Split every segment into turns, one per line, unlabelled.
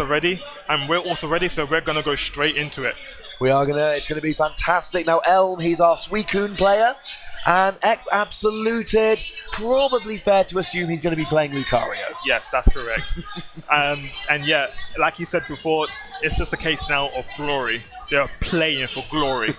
ready, and we're also ready, so we're gonna go straight into it.
It's gonna be fantastic. Now Elm, he's our Suicune player, and Xabsoluted, probably fair to assume he's gonna be playing Lucario.
Yes, that's correct. And yeah, like you said before, it's just a case now of glory. They're playing for glory.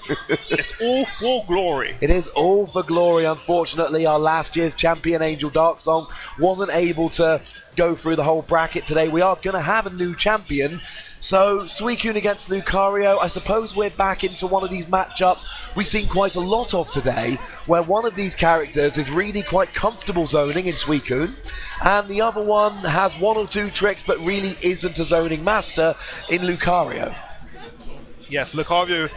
It's all for glory.
It is all for glory. Unfortunately, our last year's champion, Angel Darksong, wasn't able to go through the whole bracket today. We are going to have a new champion. So, Suicune against Lucario, I suppose we're back into one of these matchups we've seen quite a lot of today, where one of these characters is really quite comfortable zoning in Suicune, and the other one has one or two tricks but really isn't a zoning master in Lucario.
Yes, Lucario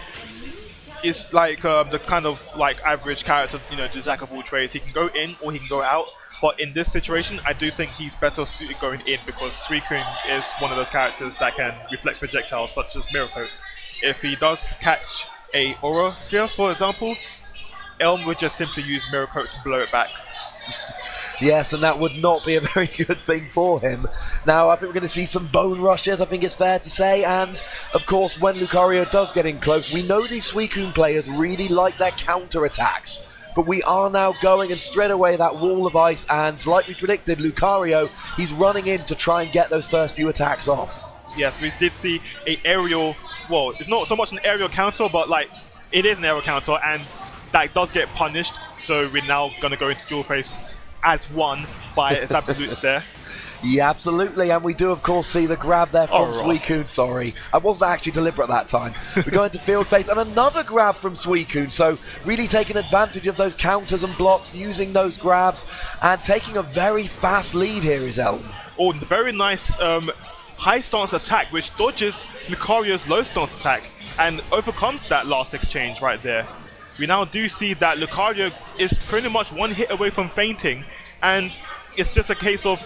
is like the kind of like average character, the jack of all trades. He can go in or he can go out, but in this situation, I do think he's better suited going in because Suicune is one of those characters that can reflect projectiles such as Mirror Coat. If he does catch a Aura Sphere, for example, Elm would just simply use Mirror Coat to blow it back.
Yes, and that would not be a very good thing for him. Now, I think we're going to see some bone rushes, I think it's fair to say, and of course, when Lucario does get in close, we know these Suicune players really like their counter-attacks. But we are now going, and straight away that wall of ice, and like we predicted, Lucario, he's running in to try and get those first few attacks off.
Yes, we did see a aerial, well, it's not so much an aerial counter, but like, it is an aerial counter, and that does get punished, so we're now going to go into dual phase as one by Xabsoluted there.
Yeah, absolutely, and we do of course see the grab there from Suicune, sorry. I wasn't actually deliberate that time. We go into field phase, and another grab from Suicune, so really taking advantage of those counters and blocks, using those grabs, and taking a very fast lead here is Elm.
Oh, very nice high stance attack, which dodges Lucario's low stance attack, and overcomes that last exchange right there. We now do see that Lucario is pretty much one hit away from fainting, and it's just a case of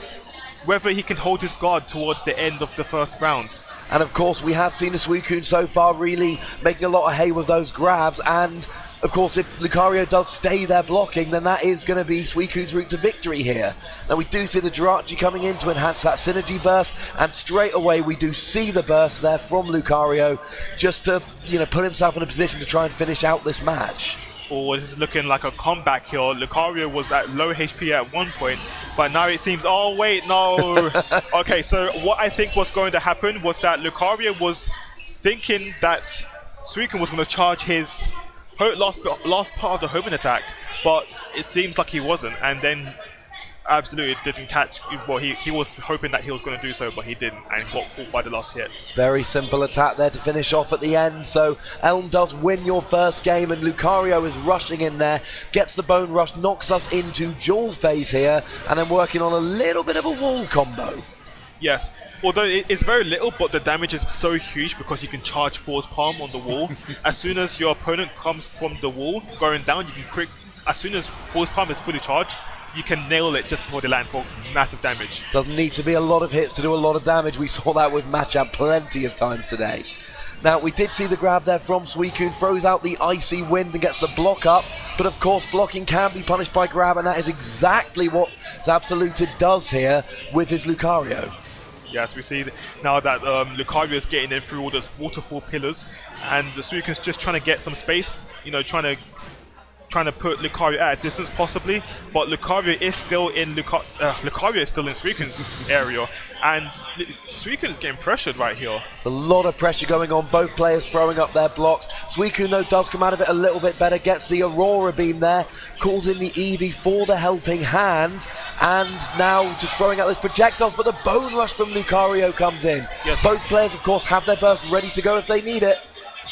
whether he can hold his guard towards the end of the first round.
And of course, we have seen a Suicune so far really making a lot of hay with those grabs, and of course, if Lucario does stay there blocking, then that is going to be Suicune's route to victory here. Now we do see the Jirachi coming in to enhance that synergy burst, and straight away we do see the burst there from Lucario, just to put himself in a position to try and finish out this match.
Oh, this is looking like a comeback here. Lucario was at low HP at one point, but now it seems, oh wait, no. Okay, so what I think was going to happen was that Lucario was thinking that Suicune was going to charge his last part of the homing attack, but it seems like he wasn't, and then absolutely didn't catch. Well, he was hoping that he was going to do so, but he didn't, and got caught by the last hit.
Very simple attack there to finish off at the end, so Elm does win your first game, and Lucario is rushing in there, gets the bone rush, knocks us into dual phase here, and then working on a little bit of a wall combo.
Yes. Although it's very little, but the damage is so huge because you can charge Force Palm on the wall. As soon as your opponent comes from the wall going down, you can as soon as Force Palm is fully charged, you can nail it just before they land for massive damage.
Doesn't need to be a lot of hits to do a lot of damage. We saw that with Matchup plenty of times today. Now, we did see the grab there from Suicune, throws out the Icy Wind and gets the block up, but of course blocking can be punished by grab, and that is exactly what Xabsoluted does here with his Lucario.
Yes, we see now that Lucario is getting in through all those waterfall pillars, and the Suicune's just trying to get some space, trying to put Lucario at a distance possibly, but Lucario is still in Suicune's area, and Suicune is getting pressured right here.
There's a lot of pressure going on, both players throwing up their blocks. Suicune though does come out of it a little bit better, gets the Aurora Beam there, calls in the Eevee for the helping hand, and now just throwing out those projectiles, but the Bone Rush from Lucario comes in.
Yes.
Both players of course have their burst ready to go if they need it.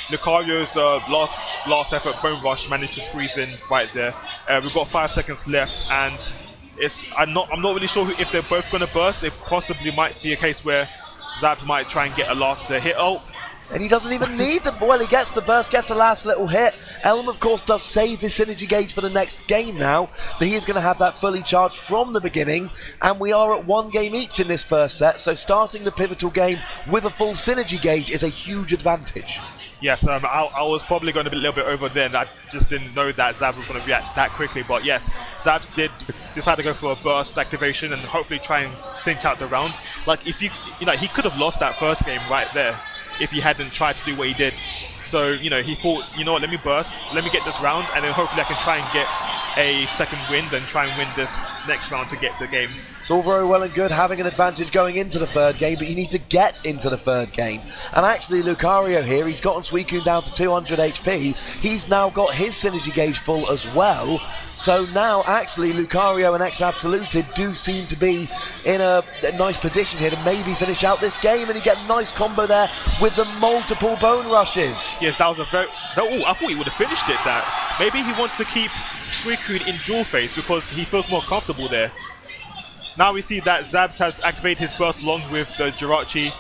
Lucario's last effort Bone Rush managed to squeeze in right there. We've got 5 seconds left, and I'm not really sure if they're both going to burst. It possibly might be a case where Xab might try and get a last hit. Oh,
and he doesn't even need the he gets the burst, gets the last little hit. Elm of course does save his synergy gauge for the next game now, so he is going to have that fully charged from the beginning, and we are at 1 game each in this first set, so starting the pivotal game with a full synergy gauge is a huge advantage.
Yes, I was probably going to be a little bit over then. I just didn't know that Xabs was going to react that quickly. But yes, Xabs did decide to go for a burst activation and hopefully try and cinch out the round. Like, if you know, he could have lost that first game right there if he hadn't tried to do what he did. So, you know, he thought, you know what, let me burst, let me get this round, and then hopefully I can try and get a second win, then try and win this next round to get the game.
It's all very well and good having an advantage going into the third game, but you need to get into the third game. And actually, Lucario here, he's gotten Suicune down to 200 HP. He's now got his synergy gauge full as well. So now, actually, Lucario and Xabsoluted do seem to be in a nice position here to maybe finish out this game, and you get a nice combo there with the multiple bone rushes.
Yes, that was a very... Oh, I thought he would have finished it, that. Maybe he wants to keep Suicune in dual phase because he feels more comfortable there. Now we see that Xabs has activated his burst along with the Jirachi.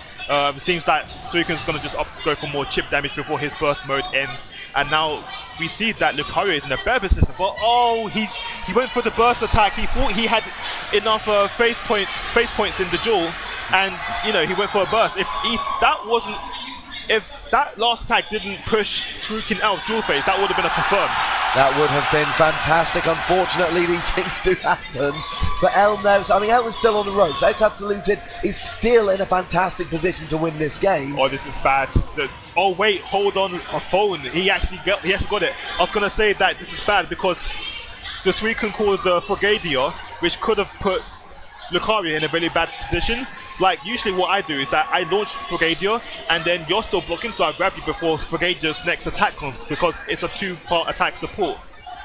Seems that Suicune's going to just opt to go for more chip damage before his burst mode ends. And now we see that Lucario is in a better position. But oh, he went for the burst attack. He thought he had enough face points in the duel, and you know, he went for a burst. If that last attack didn't push Suicune out of dual phase, that would have been a confirm.
That would have been fantastic. Unfortunately, these things do happen. But Elm knows, I mean, Elm is still on the ropes. Xabsoluted is still in a fantastic position to win this game.
Oh, this is bad. Oh, wait, hold on, a phone. He actually got it. I was going to say that this is bad because the Suicune called the Frogadier, which could have put Lucario in a really bad position. Like, usually what I do is that I launch Frogadier and then you're still blocking, so I grab you before Frogadier's next attack comes because it's a two-part attack support.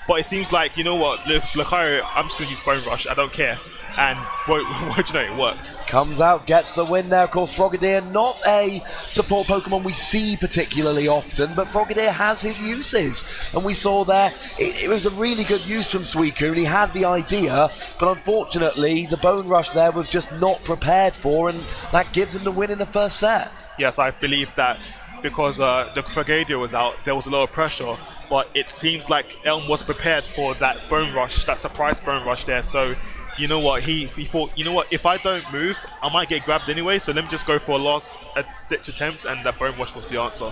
But it seems like, you know what, Lucario, I'm just going to use Bone Rush, I don't care. And, well, you know, it worked.
Comes out, gets the win there. Of course, Frogadier, not a support Pokemon we see particularly often, but Frogadier has his uses. And we saw there, it was a really good use from Suicune. He had the idea, but unfortunately, the Bone Rush there was just not prepared for, and that gives him the win in the first set.
Yes, I believe that because the Frogadier was out, there was a lot of pressure. But it seems like Elm was prepared for that Bone Rush, that surprise Bone Rush there. So, you know what, he thought, you know what, if I don't move, I might get grabbed anyway, so let me just go for a last-ditch attempt, and that Bone Rush was the answer.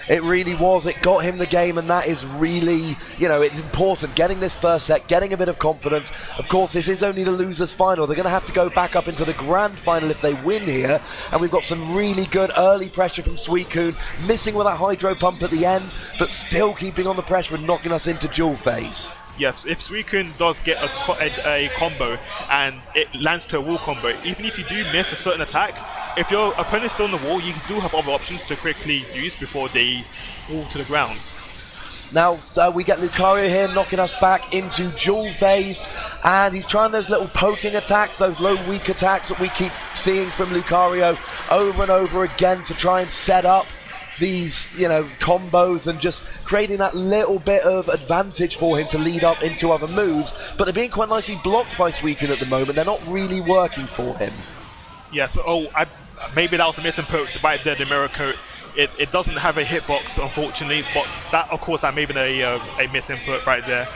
It really was. It got him the game, and that is really, you know, it's important. Getting this first set, getting a bit of confidence. Of course, this is only the losers' final. They're going to have to go back up into the grand final if they win here, and we've got some really good early pressure from Suicune, missing with that Hydro Pump at the end, but still keeping on the pressure and knocking us into dual phase.
Yes, if Suicune does get a combo and it lands to a wall combo, even if you do miss a certain attack, if your opponent's still on the wall, you do have other options to quickly use before they fall to the ground.
Now we get Lucario here knocking us back into dual phase, and he's trying those little poking attacks, those low weak attacks that we keep seeing from Lucario over and over again to try and set up these, you know, combos and just creating that little bit of advantage for him to lead up into other moves. But they're being quite nicely blocked by Suicune at the moment. They're not really working for him.
Yes, maybe that was a misinput by the mirror coat. It doesn't have a hitbox, unfortunately, but that, of course, that may have been a misinput right there.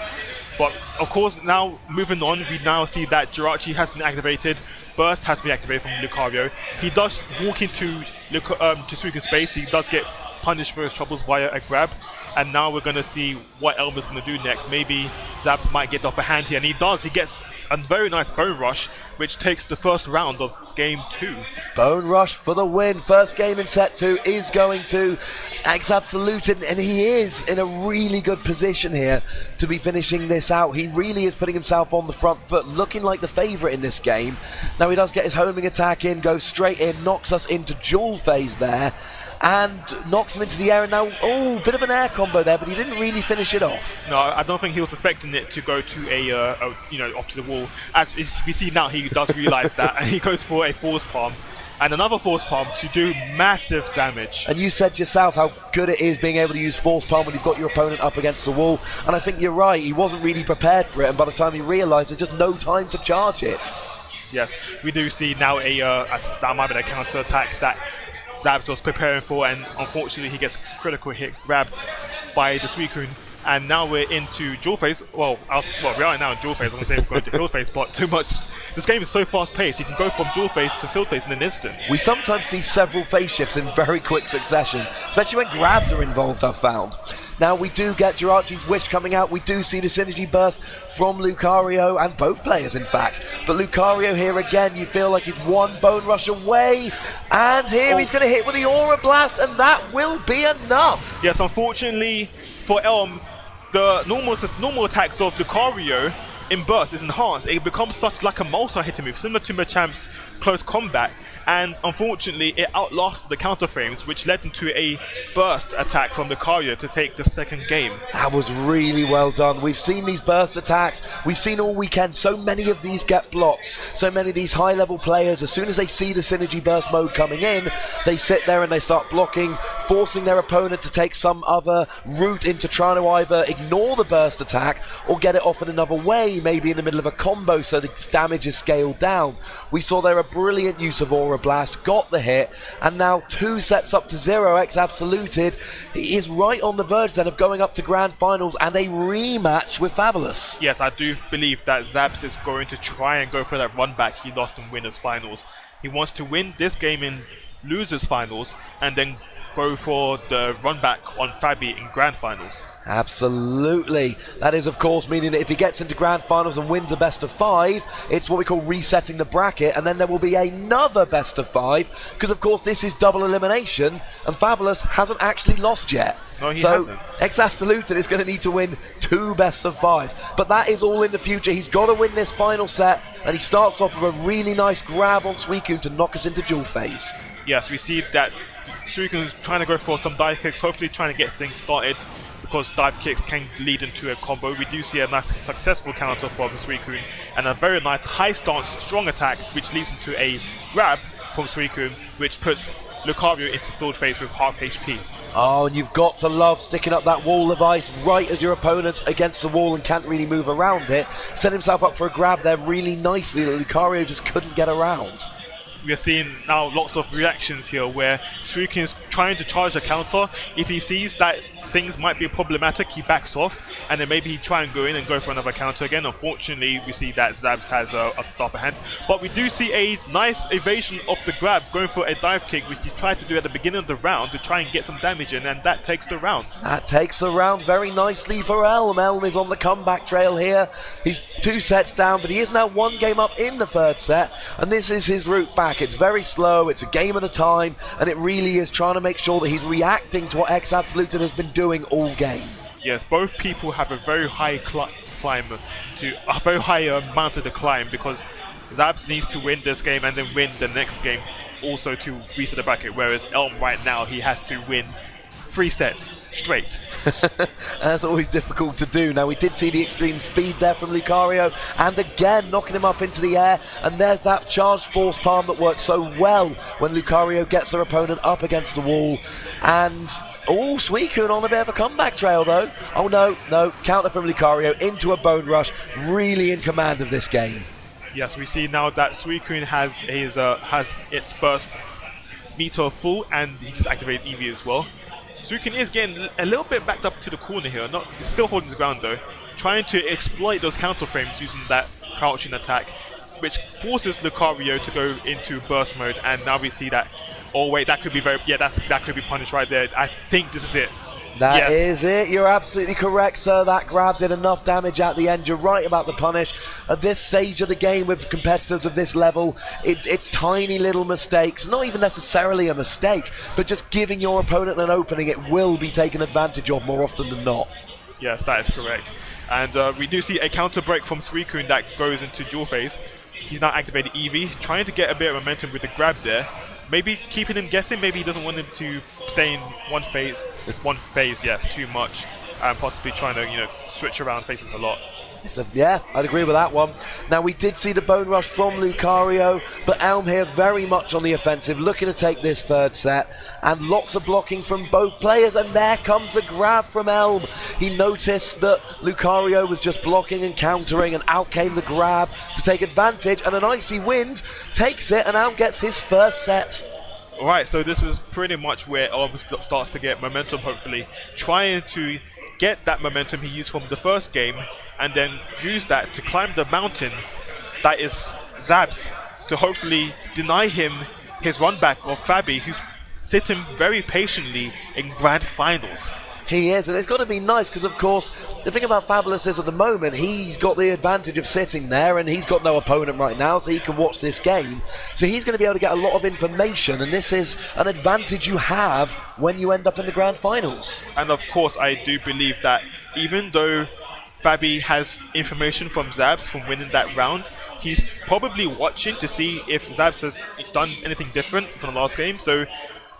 But, of course, now moving on, we now see that Jirachi has been activated. Burst has been activated from Lucario. He does walk into Suicune's space. He does get punished for his troubles via a grab. And now we're going to see what Elm is going to do next. Maybe Xabs might get the upper hand here. And he does. He gets a very nice Bone Rush, which takes the first round of Game 2.
Bone Rush for the win. First game in set 2 is going to Xabsoluted, and he is in a really good position here to be finishing this out. He really is putting himself on the front foot, looking like the favourite in this game. Now he does get his homing attack in, goes straight in, knocks us into dual phase there, and knocks him into the air. And now, oh, bit of an air combo there, but he didn't really finish it off.
No, I don't think he was expecting it to go to off to the wall. As we see now, he does realise that, and he goes for a Force Palm. And another Force Palm to do massive damage.
And you said yourself how good it is being able to use Force Palm when you've got your opponent up against the wall. And I think you're right, he wasn't really prepared for it, and by the time he realised, there's just no time to charge it.
Yes, we do see now that might be a counter attack that Xabs was preparing for, and unfortunately he gets critical hit grabbed by the Suicune. And now we're into dual phase. We are now in dual phase. I'm going to say we're going to dual phase, but too much this game is so fast-paced. You can go from dual phase to field phase in an instant.
We sometimes see several phase shifts in very quick succession, especially when grabs are involved, I've found. Now we do get Jirachi's Wish coming out, we do see the synergy burst from Lucario, and both players in fact. But Lucario here again, you feel like he's one Bone Rush away, and here he's going to hit with the Aura Blast, and that will be enough.
Yes, unfortunately for Elm, the normal attacks of Lucario in burst is enhanced. It becomes such like a multi-hitter move, similar to Machamp's close combat, and unfortunately it outlasted the counter frames, which led into a burst attack from Lucario to take the second game.
That was really well done. We've seen these burst attacks, we've seen all weekend, so many of these get blocked, so many of these high level players, as soon as they see the synergy burst mode coming in, they sit there and they start blocking, forcing their opponent to take some other route into trying to either ignore the burst attack or get it off in another way, maybe in the middle of a combo so the damage is scaled down. We saw there a brilliant use of Aura Blast, got the hit, and now 2 sets up to 0. Xabsoluted. He is right on the verge then of going up to Grand Finals and a rematch with Fabulous.
Yes, I do believe that Xabs is going to try and go for that run back he lost in Winners Finals. He wants to win this game in Losers Finals and then go for the run back on Fabi in Grand Finals.
Absolutely. That is, of course, meaning that if he gets into Grand Finals and wins a best of 5, it's what we call resetting the bracket, and then there will be another best of 5, because, of course, this is double elimination, and Fabulous hasn't actually lost yet.
No, he hasn't.
Xabsoluted is going to need to win 2 best of 5s, but that is all in the future. He's got to win this final set, and he starts off with a really nice grab on Suicune to knock us into dual phase.
Yes, we see that Suicune is trying to go for some dive kicks, hopefully trying to get things started, because dive kicks can lead into a combo. We do see a nice successful counter from Suicune and a very nice high stance strong attack, which leads into a grab from Suicune, which puts Lucario into field phase with half HP.
Oh, and you've got to love sticking up that wall of ice right as your opponent's against the wall and can't really move around it. Set himself up for a grab there really nicely that Lucario just couldn't get around.
We are seeing now lots of reactions here where Suicune is trying to charge a counter. If he sees that things might be problematic, he backs off, and then maybe he try and go in and go for another counter again. Unfortunately, we see that Xabs has a upper hand, but we do see a nice evasion of the grab, going for a dive kick, which he tried to do at the beginning of the round to try and get some damage in, and that takes the round.
That takes the round very nicely for Elm. Elm is on the comeback trail here. He's 2 sets down, but he is now 1 game up in the 3rd set, and this is his route back. It's very slow, it's a game at a time, and it really is trying to make sure that he's reacting to what Xabsoluted has been doing all game.
Yes, both people have a very high a very high mountain to climb, because Xabs needs to win this game and then win the next game also to reset the bracket, whereas Elm right now, he has to win 3 sets straight.
That's always difficult to do. Now we did see the extreme speed there from Lucario, and again knocking him up into the air, and there's that charged force palm that works so well when Lucario gets their opponent up against the wall. And Suicune on a bit of a comeback trail though. Oh no, counter from Lucario into a Bone Rush, really in command of this game.
Yes, we see now that Suicune has its burst meter full, and he just activated Eevee as well. Suicune is getting a little bit backed up to the corner here, he's still holding his ground though, trying to exploit those counter frames using that crouching attack, which forces Lucario to go into burst mode, and now we see that, oh wait, that could be that could be punished right there. I think this is it.
That is it. You're absolutely correct, sir. That grab did enough damage at the end. You're right about the punish. At this stage of the game with competitors of this level, it's tiny little mistakes. Not even necessarily a mistake, but just giving your opponent an opening, it will be taken advantage of more often than not.
Yes, that is correct. And we do see a counter break from Suicune that goes into dual phase. He's now activated Eevee, trying to get a bit of momentum with the grab there. Maybe keeping him guessing, maybe he doesn't want him to stay in one phase, yes, too much, and possibly trying to, switch around phases a lot.
Yeah, I'd agree with that one. Now, we did see the Bone Rush from Lucario, but Elm here very much on the offensive, looking to take this 3rd set, and lots of blocking from both players, and there comes the grab from Elm. He noticed that Lucario was just blocking and countering, and out came the grab to take advantage, and an Icy Wind takes it, and Elm gets his 1st set.
Alright, so this is pretty much where Elm starts to get momentum, hopefully, trying to get that momentum he used from the 1st game, and then use that to climb the mountain that is Xabs to hopefully deny him his run back of Fabi, who's sitting very patiently in grand finals.
He is, and it's got to be nice because, of course, the thing about Fabulous is at the moment he's got the advantage of sitting there and he's got no opponent right now, so he can watch this game. So he's going to be able to get a lot of information, and this is an advantage you have when you end up in the grand finals.
And of course, I do believe that even though Fabi has information from Xabs from winning that round, he's probably watching to see if Xabs has done anything different from the last game. So,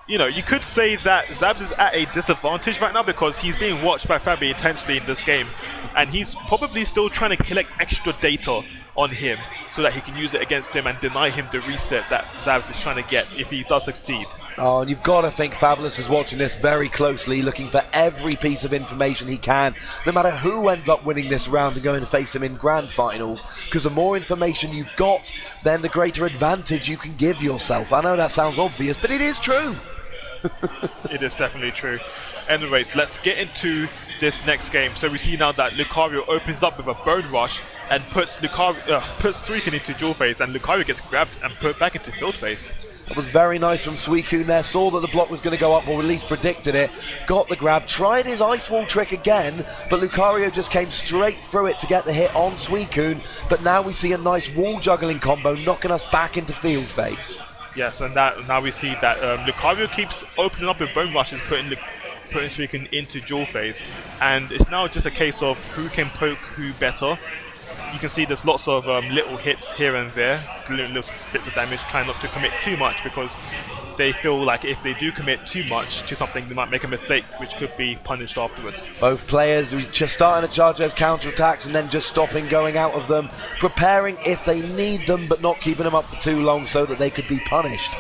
you know, you could say that Xabs is at a disadvantage right now because he's being watched by Fabi intensely in this game, and he's probably still trying to collect extra data on him so that he can use it against him and deny him the reset that Xabs is trying to get if he does succeed.
Oh, and you've got to think Fabulous is watching this very closely, looking for every piece of information he can, no matter who ends up winning this round and going to face him in grand finals, because the more information you've got, then the greater advantage you can give yourself. I know that sounds obvious, but it is true.
It is definitely true. Anyways, let's get into this next game. So we see now that Lucario opens up with a Bone Rush and puts Suicune into dual phase, and Lucario gets grabbed and put back into field phase.
That was very nice from Suicune there, saw that the block was going to go up, or at least predicted it, got the grab, tried his Ice Wall trick again, but Lucario just came straight through it to get the hit on Suicune, but now we see a nice wall juggling combo knocking us back into field phase.
Yes, and now we see that Lucario keeps opening up with Bone Rushes, putting Suicune into dual phase, and it's now just a case of who can poke who better. You can see there's lots of little hits here and there, little bits of damage, trying not to commit too much because they feel like if they do commit too much to something, they might make a mistake, which could be punished afterwards.
Both players just starting to charge those counterattacks and then just stopping, going out of them, preparing if they need them, but not keeping them up for too long so that they could be punished.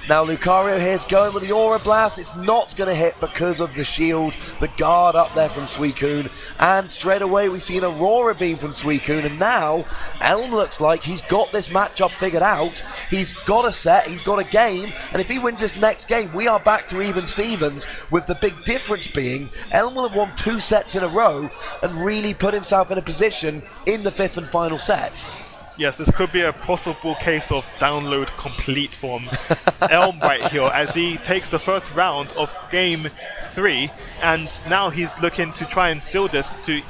Now Lucario here's going with the Aura Blast. It's not going to hit because of the shield, the guard up there from Suicune. And straight away we see an Aurora Beam from Suicune. And now Elm looks like he's got this matchup figured out. He's got a set, he's got a game. And if he wins this next game, we are back to even Stevens, with the big difference being Elm will have won 2 sets in a row and really put himself in a position in the 5th and final set.
Yes, this could be a possible case of download complete from Elm right here, as he takes the first round of game 3, and now he's looking to try and seal this to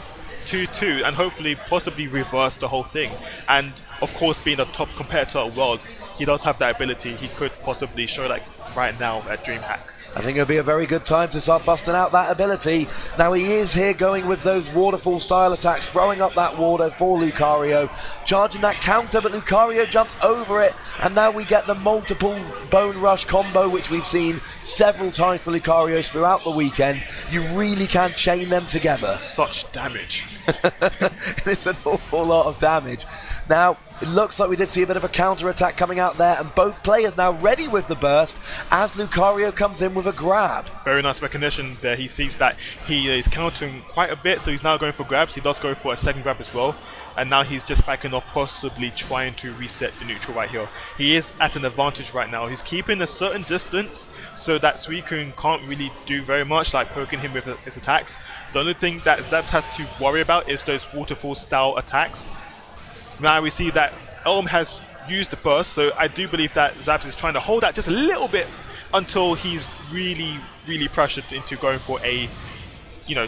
2-2 and hopefully possibly reverse the whole thing. And of course, being a top competitor at Worlds, he does have that ability. He could possibly show that right now at Dreamhack.
I think it'll be a very good time to start busting out that ability. Now he is here going with those waterfall style attacks, throwing up that water for Lucario, charging that counter, but Lucario jumps over it, and now we get the multiple Bone Rush combo, which we've seen several times for Lucarios throughout the weekend. You really can chain them together.
Such damage.
It's an awful lot of damage. Now, it looks like we did see a bit of a counter-attack coming out there, and both players now ready with the burst as Lucario comes in with a grab.
Very nice recognition there. He sees that he is countering quite a bit, so he's now going for grabs. He does go for a second grab as well, and now he's just backing off, possibly trying to reset the neutral right here. He is at an advantage right now. He's keeping a certain distance so that Suicune can't really do very much, like poking him with his attacks. The only thing that Xabs has to worry about is those waterfall style attacks. Now we see that Elm has used the burst, so I do believe that Xabs is trying to hold that just a little bit until he's really pressured into going for a,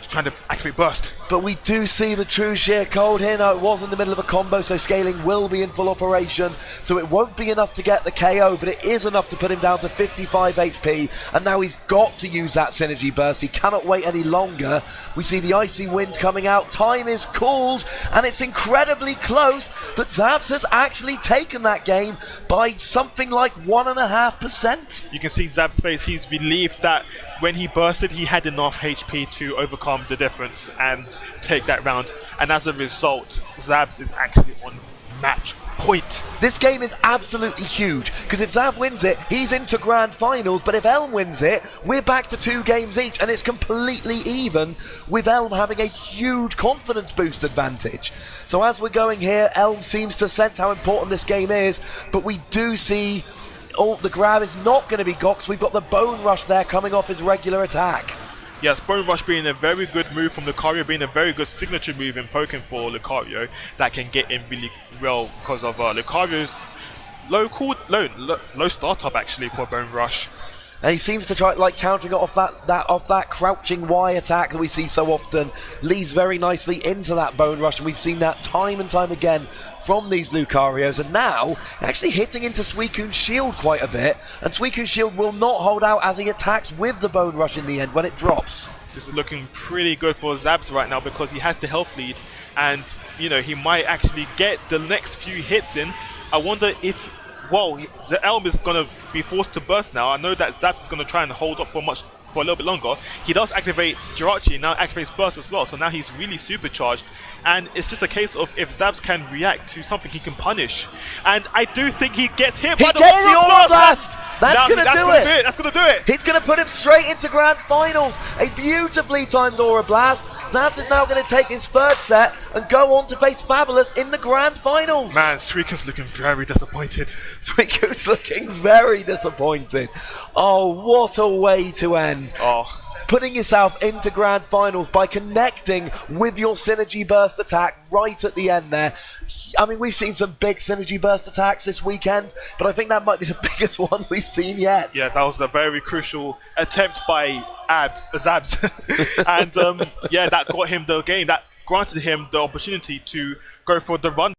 trying to activate burst.
But we do see the true sheer cold here. Now, it was in the middle of a combo, so scaling will be in full operation. So it won't be enough to get the KO, but it is enough to put him down to 55 HP. And now he's got to use that synergy burst. He cannot wait any longer. We see the icy wind coming out. Time is called, and it's incredibly close. But Xabs has actually taken that game by something like 1.5%.
You can see Xab's face. He's relieved that when he bursted, he had enough HP to overcome the difference and take that round. And as a result, Xabs is actually on match point.
This game is absolutely huge, because if Xab wins it, he's into grand finals, but if Elm wins it, we're back to 2 games each, and it's completely even, with Elm having a huge confidence boost advantage. So as we're going here, Elm seems to sense how important this game is, but we do see the grab is not going to be got, 'cause we've got the Bone Rush there coming off his regular attack.
Yes, Bone Rush being a very good move from Lucario, being a very good signature move in poking for Lucario that can get in really well because of Lucario's low startup actually for Bone Rush.
And he seems to try like countering it off that crouching Y attack that we see so often. Leads very nicely into that Bone Rush, and we've seen that time and time again from these Lucarios. And now actually hitting into Suicune's shield quite a bit, and Suicune's shield will not hold out as he attacks with the Bone Rush in the end when it drops.
This is looking pretty good for Xabs right now because he has the health lead, and you know he might actually get the next few hits in. I wonder if, well, the Elm is going to be forced to burst now. I know that Xabs is going to try and hold up for a little bit longer. He does activate Jirachi, now activates Burst as well, so now he's really supercharged. And it's just a case of if Xabs can react to something, he can punish. And I do think he gets hit by the
Aura Blast! That's going to do it!
That's going to do it!
He's going to put him straight into Grand Finals! A beautifully timed Aura Blast. Xabs is now going to take his third set and go on to face Fabulous in the Grand Finals.
Man, Suicune's looking very disappointed.
Suicune's looking very disappointed. Oh, what a way to end.
Oh.
Putting yourself into Grand Finals by connecting with your Synergy Burst attack right at the end there. I mean, we've seen some big Synergy Burst attacks this weekend, but I think that might be the biggest one we've seen yet.
Yeah, that was a very crucial attempt by Xabs. And yeah, that got him the game. That granted him the opportunity to go for the run.